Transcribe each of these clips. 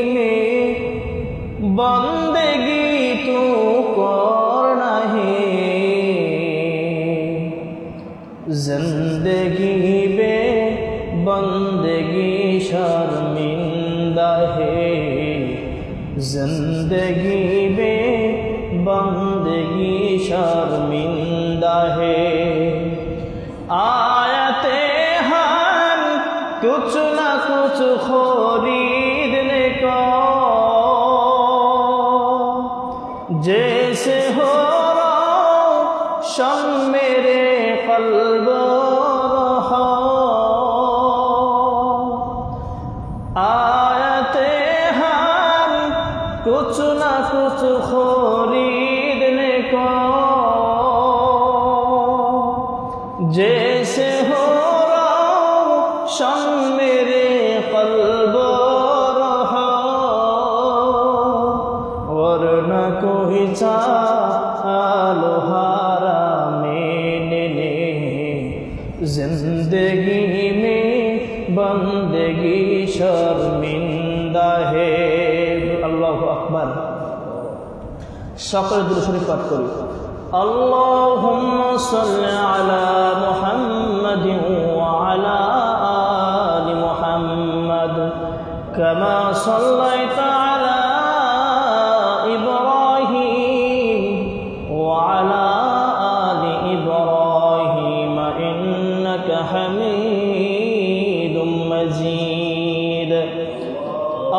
में बंदगी तू करना है, जिंदगी में बंदगी शर्मिंदा है, जिंदगी में बंदगी शर्मिंदा है। आयते हम कुछ ना कुछ खरीदने को, जैसे हो रोशन मेरे कल्ब रहा। आयते हम कुछ ना कुछ खरीदने को, जैसे हो रोशन मेरे कल्ब रहा, वरना कोई चालो हारा मैंने जिंदगी में बंदगी शर्मिंदा है। अल्लाहु अकबर। সকলে দুরূদ শরীফ পাঠ করি। আল্লাহুম্মা সাল্লি আলা মুহাম্মাদিন ওয়া আলা আলি মুহাম্মাদ কামা সাল্লাইতা আলা ইব্রাহিম ওয়া আলা আলি ইব্রাহিম ইন্নাকা হামিদুম মাজিদ।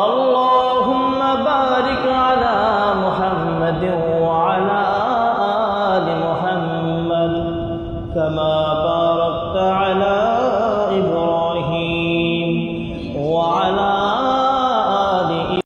আল্লাহুম্মা বারিক আলা মুহাম্মাদিন